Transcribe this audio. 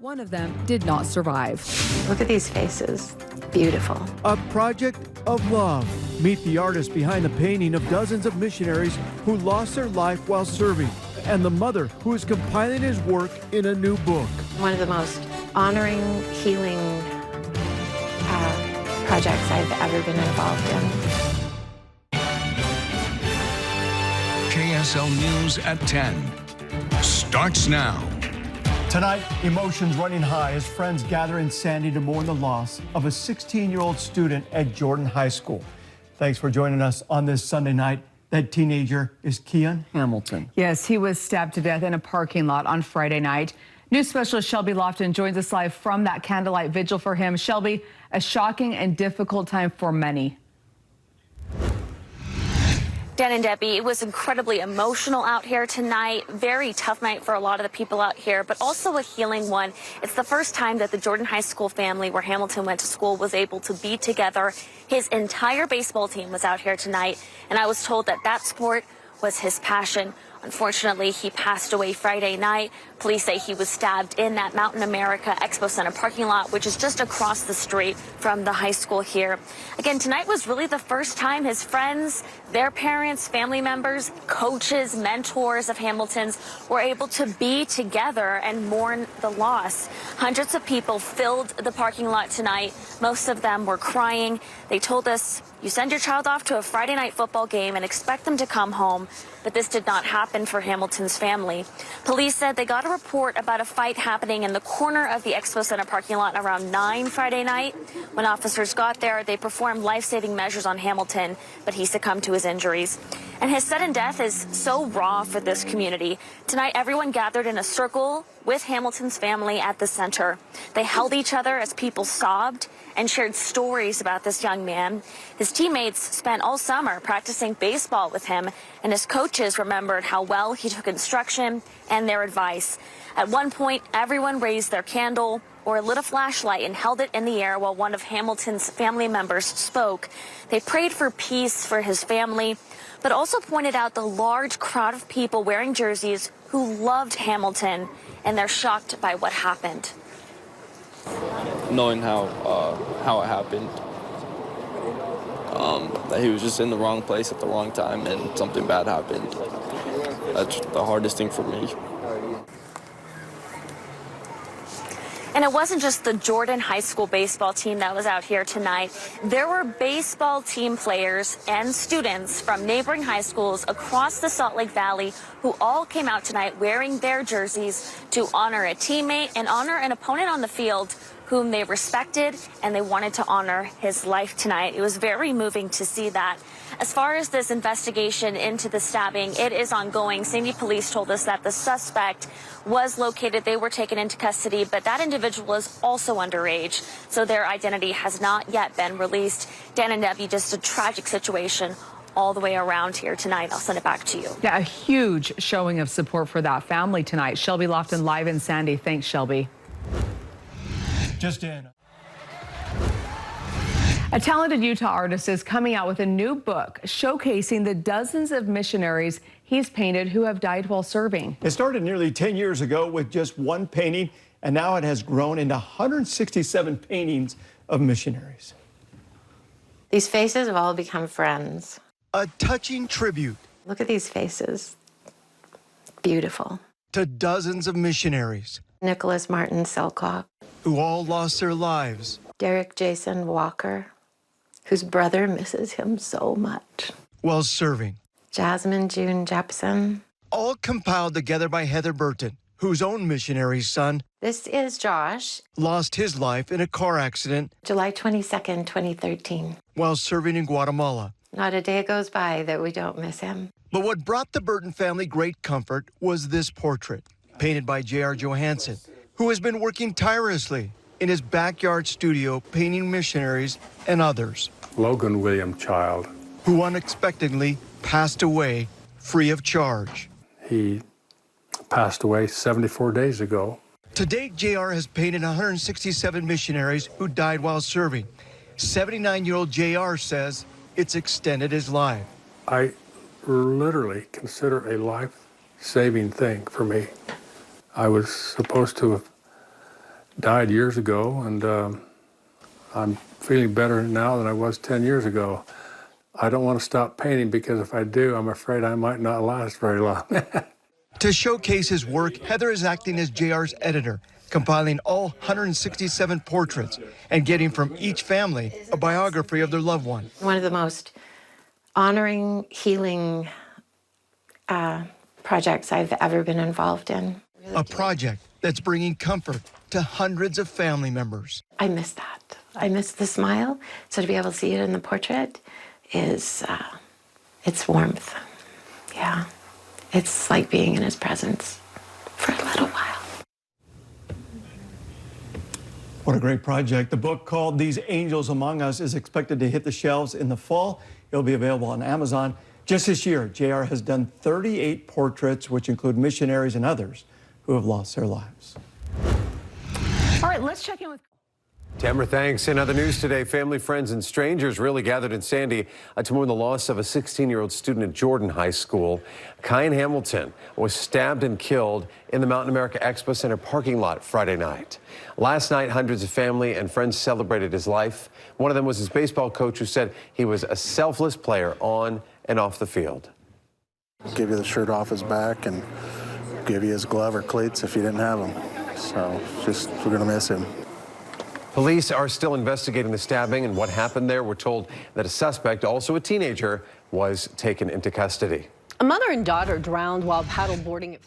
One of them did not survive. Look at these faces. Beautiful. A project of love. Meet the artist behind the painting of dozens of missionaries who lost their life while serving, and the mother who is compiling his work in a new book. One of the most honoring, healing projects I've ever been involved in. KSL News at 10 starts now. Tonight, emotions running high as friends gather in Sandy to mourn the loss of a 16-year-old student at Jordan High School. Thanks for joining us on this Sunday night. That teenager is Keon Hamilton. Yes, he was stabbed to death in a parking lot on Friday night. News specialist Shelby Lofton joins us live from that candlelight vigil for him. Shelby, a shocking and difficult time for many. Dan and Debbie, it was incredibly emotional out here tonight. Very tough night for a lot of the people out here, but also a healing one. It's the first time that the Jordan High School family, where Hamilton went to school, was able to be together. His entire baseball team was out here tonight, and I was told that that sport was his passion. Unfortunately, he passed away Friday night. Police say he was stabbed in that Mountain America Expo Center parking lot, which is just across the street from the high school here. Again, tonight was really the first time his friends, their parents, family members, coaches, mentors of Hamilton's were able to be together and mourn the loss. Hundreds of people filled the parking lot tonight. Most of them were crying. They told us, you send your child off to a Friday night football game and expect them to come home. But this did not happen for Hamilton's family. Police said they got a report about a fight happening in the corner of the Expo Center parking lot around 9 Friday night. When officers got there, they performed life-saving measures on Hamilton, but he succumbed to his injuries. And his sudden death is so raw for this community. Tonight, everyone gathered in a circle with Hamilton's family at the center. They held each other as people sobbed and shared stories about this young man. His teammates spent all summer practicing baseball with him, and his coaches remembered how well he took instruction and their advice. At one point, everyone raised their candle or lit a flashlight and held it in the air while one of Hamilton's family members spoke. They prayed for peace for his family, but also pointed out the large crowd of people wearing jerseys who loved Hamilton, and they're shocked by what happened. Knowing how it happened, that he was just in the wrong place at the wrong time and something bad happened. That's the hardest thing for me. And it wasn't just the Jordan High School baseball team that was out here tonight. There were baseball team players and students from neighboring high schools across the Salt Lake Valley who all came out tonight wearing their jerseys to honor a teammate and honor an opponent on the field whom they respected, and they wanted to honor his life tonight. It was very moving to see that. As far as this investigation into the stabbing, it is ongoing. Sandy police told us that the suspect was located. They were taken into custody, but that individual is also underage, so their identity has not yet been released. Dan and Debbie, just a tragic situation all the way around here tonight. I'll send it back to you. Yeah, a huge showing of support for that family tonight. Shelby Lofton live in Sandy. Thanks, Shelby. Just in. A talented Utah artist is coming out with a new book showcasing the dozens of missionaries he's painted who have died while serving. It started nearly 10 years ago with just one painting, and now it has grown into 167 paintings of missionaries. These faces have all become friends. A touching tribute. Look at these faces. Beautiful. To dozens of missionaries Nicholas Martin Selcock. who all lost their lives. Derek Jason Walker, whose brother misses him so much. While serving. Jasmine June Jepson. All compiled together by Heather Burton, whose own missionary son This is Josh. lost his life in a car accident July 22nd, 2013. while serving in Guatemala. Not a day goes by that we don't miss him. But what brought the Burton family great comfort was this portrait, painted by J.R. Johansson, who has been working tirelessly in his backyard studio painting missionaries and others Logan William Child. who unexpectedly passed away free of charge. He passed away 74 days ago. To date, JR has painted 167 missionaries who died while serving. 79-year-old JR says it's extended his life. I literally consider a life-saving thing for me. I was supposed to have died years ago, and I'm feeling better now than I was 10 years ago. I don't want to stop painting because if I do, I'm afraid I might not last very long. To showcase his work, Heather is acting as JR's editor, compiling all 167 portraits and getting from each family a biography of their loved one. One of the most honoring, healing projects I've ever been involved in. A project that's bringing comfort to hundreds of family members. I miss that. I miss the smile. So to be able to see it in the portrait is, it's warmth. Yeah. It's like being in his presence for a little while. What a great project. The book called These Angels Among Us is expected to hit the shelves in the fall. It'll be available on Amazon. Just this year, JR has done 38 portraits, which include missionaries and others who have lost their lives. All right, let's check in with... Tamara, thanks. In other news today, family, friends, and strangers really gathered in Sandy to mourn the loss of a 16-year-old student at Jordan High School. Kyan Hamilton was stabbed and killed in the Mountain America Expo Center parking lot Friday night. Last night, hundreds of family and friends celebrated his life. One of them was his baseball coach, who said he was a selfless player on and off the field. Give you the shirt off his back and give you his glove or cleats if you didn't have them. So we're going to miss him. Police are still investigating the stabbing and what happened there. We're told that a suspect, also a teenager, was taken into custody. A mother and daughter drowned while paddle boarding at